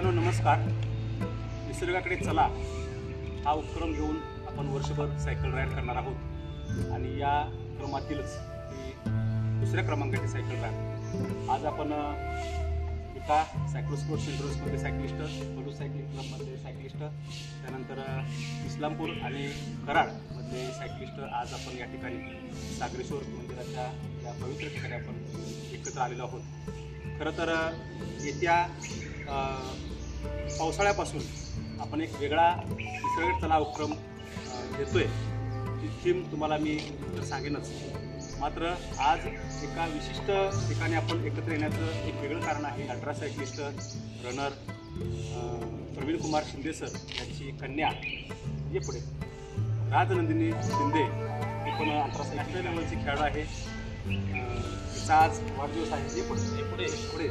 मित्रांनो नमस्कार. निसर्गाकडे चला हा उपक्रम घेऊन आपण वर्षभर सायकल राईड करणार आहोत आणि या क्रमातीलच ही दुसऱ्या क्रमांकाची सायकल राईड. आज आपण एका सायकल स्पोर्ट्स सेंटर्समध्ये सायकलिस्ट, बलूज सायकलिंग क्लबमध्ये सायकलिस्ट, त्यानंतर इस्लामपूर आणि कराडमधले सायकलिस्ट आज आपण या ठिकाणी सागरेश्वर मंदिराच्या या पवित्र ठिकाणी आपण एकत्र आलेलो आहोत. खरं तर येत्या पावसाळ्यापासून आपण एक वेगळा निसर्गाकडे चला उपक्रम देतोय. ती थीम तुम्हाला मी सांगेनच, मात्र आज एका विशिष्ट ठिकाणी आपण एकत्र येण्याचं एक वेगळं कारण आहे. Ultra cyclist runner Praveen Kumar Shinde sir यांची कन्या ये पुढे राजनंदिनी शिंदे, ती पण अल्ट्रा नॅशनल लेवलची खेळाडू आहे. तिचा आज वाढदिवस आहे. ये पुढे पुढे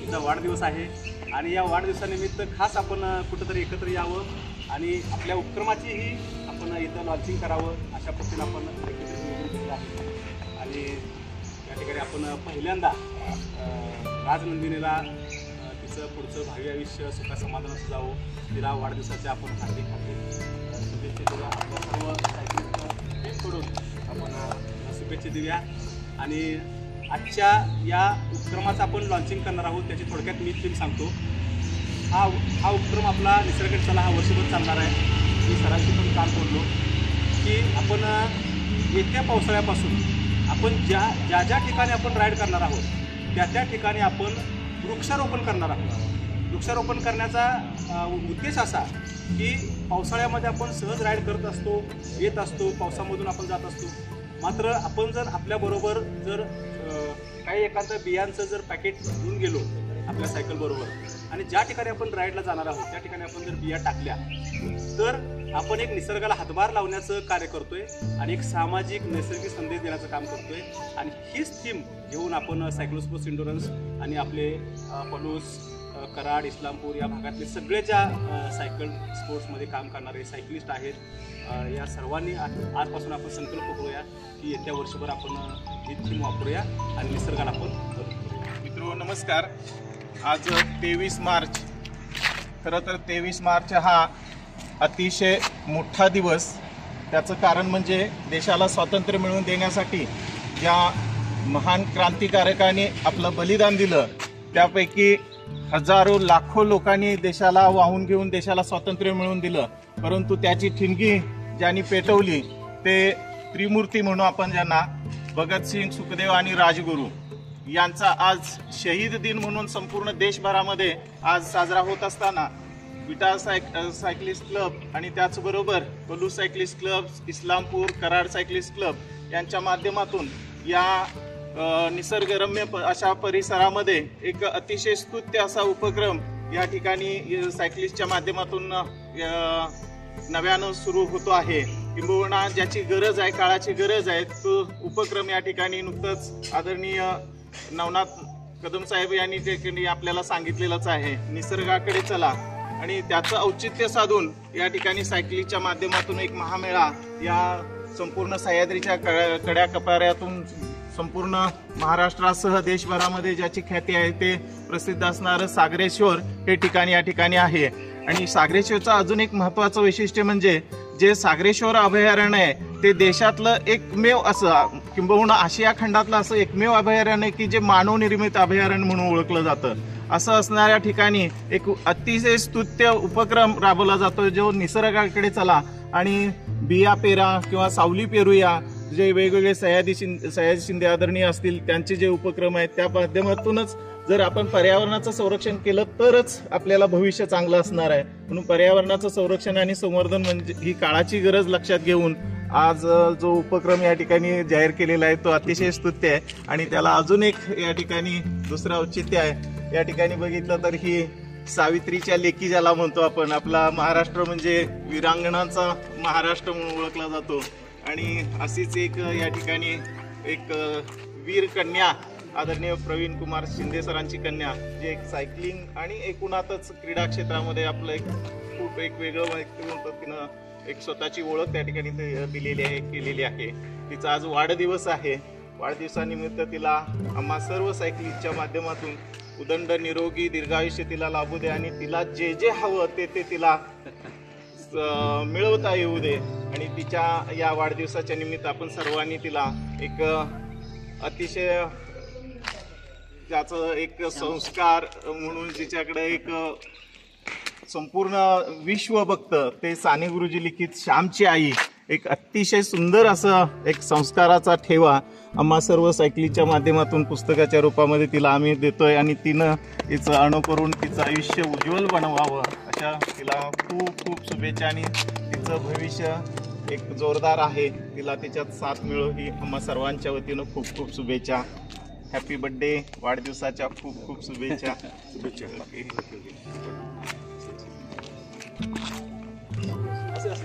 तिचा वाढदिवस आहे आणि या वाढदिवसानिमित्त खास आपण कुठंतरी एकत्र यावं आणि आपल्या उपक्रमाचीही आपण इथं लॉन्चिंग करावं अशा पद्धतीनं आपण नियोजन केलं आहे. आणि या ठिकाणी आपण पहिल्यांदा राजनंदिनीला तिचं पुढचं भावी आयुष्य सुखा समाधानाचं जावं, तिला वाढदिवसाच्या आपण हार्दिक शुभेच्छा देऊया. आपल्या सर्व सायकलिस्टकडून आपण शुभेच्छा देऊया. आणि आजच्या या उपक्रमाचं आपण लॉन्चिंग करणार आहोत. त्याची थोडक्यात मी थीम सांगतो. हा उपक्रम आपला निसर्गाकडे चला हा वर्षभर चालणार आहे. मी सरांशी पण काल बोललो की आपण येत्या पावसाळ्यापासून आपण ज्या ठिकाणी आपण राईड करणार आहोत त्या ठिकाणी आपण वृक्षारोपण करणार आहोत. वृक्षारोपण करण्याचा उद्देश असा की पावसाळ्यामध्ये आपण सहज राईड करत असतो, येत असतो, पावसामधून आपण जात असतो. मात्र आपण जर आपल्याबरोबर जर काही एखादं बियांचं जर पॅकेट घेऊन गेलो आपल्या सायकलबरोबर आणि ज्या ठिकाणी आपण राईडला जाणार आहोत त्या ठिकाणी आपण जर बिया टाकल्या तर आपण एक निसर्गाला हातभार लावण्याचं कार्य करतोय आणि एक सामाजिक नैसर्गिक संदेश देण्याचं काम करतोय. आणि हीच थीम घेऊन आपण सायकल स्पोर्ट्स इंडोरन्स आणि आपले पलूस, कराड, इस्लामपूर या भागातले सगळे ज्या सायकल स्पोर्ट्समध्ये काम करणारे सायकलिस्ट आहेत या सर्वांनी आजपासून आपण संकल्प करूया की येत्या वर्षभर आपण ही थीम वापरूया आणि निसर्गाला आपण मित्रो नमस्कार. आज 23 मार्च. खरं तर 23 मार्च हा अतिशय मोठा दिवस. त्याचं कारण म्हणजे देशाला स्वातंत्र्य मिळवून देण्यासाठी ज्या महान क्रांतिकारकांनी आपलं बलिदान दिलं त्यापैकी हजारो लाखो लोकांनी देशाला वाहून घेऊन देशाला स्वातंत्र्य मिळवून दिलं. परंतु त्याची ठिणगी ज्यांनी पेटवली ते त्रिमूर्ती म्हणून आपण ज्यांना भगतसिंग, सुखदेव आणि राजगुरू यांचा आज शहीद दिन म्हणून संपूर्ण देशभरामध्ये आज साजरा होत असताना विटा सायकलिस्ट क्लब आणि त्याचबरोबर बलूज cyclist club, Islampur, Karad cyclist club यांच्या माध्यमातून या निसर्गरम्य अशा परिसरामध्ये एक अतिशय स्तुत्य असा उपक्रम या ठिकाणी सायकलिस्टच्या माध्यमातून नव्यानं सुरू होतो आहे. किंबहुना ज्याची गरज आहे, काळाची गरज आहे, तो उपक्रम या ठिकाणी नुकतंच आदरणीय नवनाथ कदम साहेब यांनी ते आपल्याला सांगितलेलंच आहे. निसर्गाकडे चला आणि त्याचं औचित्य साधून या ठिकाणी सायकलिस्टच्या माध्यमातून एक महामेळा या संपूर्ण सह्याद्रीच्या कड्या कपाऱ्यातून संपूर्ण महाराष्ट्रासह देशभरामध्ये ज्याची ख्याती आहे ते प्रसिद्ध असणारं सागरेश्वर हे ठिकाण या ठिकाणी आहे. आणि सागरेश्वरचं अजून एक महत्त्वाचं वैशिष्ट्य म्हणजे जे सागरेश्वर अभयारण्य आहे ते देशातलं एकमेव असं किंबहुना आशिया खंडातलं असं एकमेव अभयारण्य आहे की जे मानवनिर्मित अभयारण्य म्हणून ओळखलं जातं. असं असणाऱ्या ठिकाणी एक अतिशय स्तुत्य उपक्रम राबवला जातो जो निसर्गाकडे चला आणि बिया पेरा किंवा सावली पेरूया जे वेगवेगळे सयाजी शिंदे आदरणीय असतील त्यांचे जे उपक्रम आहेत त्या माध्यमातूनच जर आपण पर्यावरणाचं संरक्षण केलं तरच आपल्याला भविष्य चांगलं असणार आहे. म्हणून पर्यावरणाचं संरक्षण आणि संवर्धन म्हणजे ही काळाची गरज लक्षात घेऊन आज जो उपक्रम या ठिकाणी जाहीर केलेला आहे तो अतिशय स्तुत्य आहे. आणि त्याला अजून एक या ठिकाणी दुसरं औचित्य आहे. या ठिकाणी बघितलं तर ही सावित्रीच्या लेकी ज्याला म्हणतो आपण, आपला महाराष्ट्र म्हणजे वीरांगणांचा महाराष्ट्र म्हणून ओळखला जातो. आणि अशीच एक या ठिकाणी एक वीर कन्या आदरणीय प्रवीण कुमार शिंदे सरांची कन्या जे एक सायकलिंग आणि एकूणातच क्रीडा क्षेत्रामध्ये आपलं खूप एक वेगळं व्यक्तिमत्व तिनं एक स्वतःची ओळख त्या ठिकाणी दिलेली आहे, केलेली आहे. तिचा आज वाढदिवस आहे. वाढदिवसानिमित्त तिला आम्हा सर्व सायकलिस्टच्या माध्यमातून उदंड निरोगी दीर्घायुष्य तिला लाभू दे आणि तिला जे जे हवं ते तिला मिळवता येऊ दे. आणि तिच्या या वाढदिवसाच्या निमित्त आपण सर्वांनी तिला एक अतिशय त्याचं एक संस्कार म्हणून तिच्याकडे एक संपूर्ण विश्व बघतं ते साने गुरुजी लिखित श्यामची आई एक अतिशय सुंदर असं एक संस्काराचा ठेवा आम्हा सर्व सायकलीच्या माध्यमातून पुस्तकाच्या रूपामध्ये तिला आम्ही देतोय. आणि तिनं तिचं अनुकरून तिचं आयुष्य उज्ज्वल बनवावं अशा तिला खूप खूप शुभेच्छा. आणि तिचं भविष्य एक जोरदार आहे, तिला त्याच्यात साथ मिळो ही आम्हा सर्वांच्या वतीनं खूप खूप शुभेच्छा. हॅपी बर्थडे, वाढदिवसाच्या खूप खूप शुभेच्छा. असं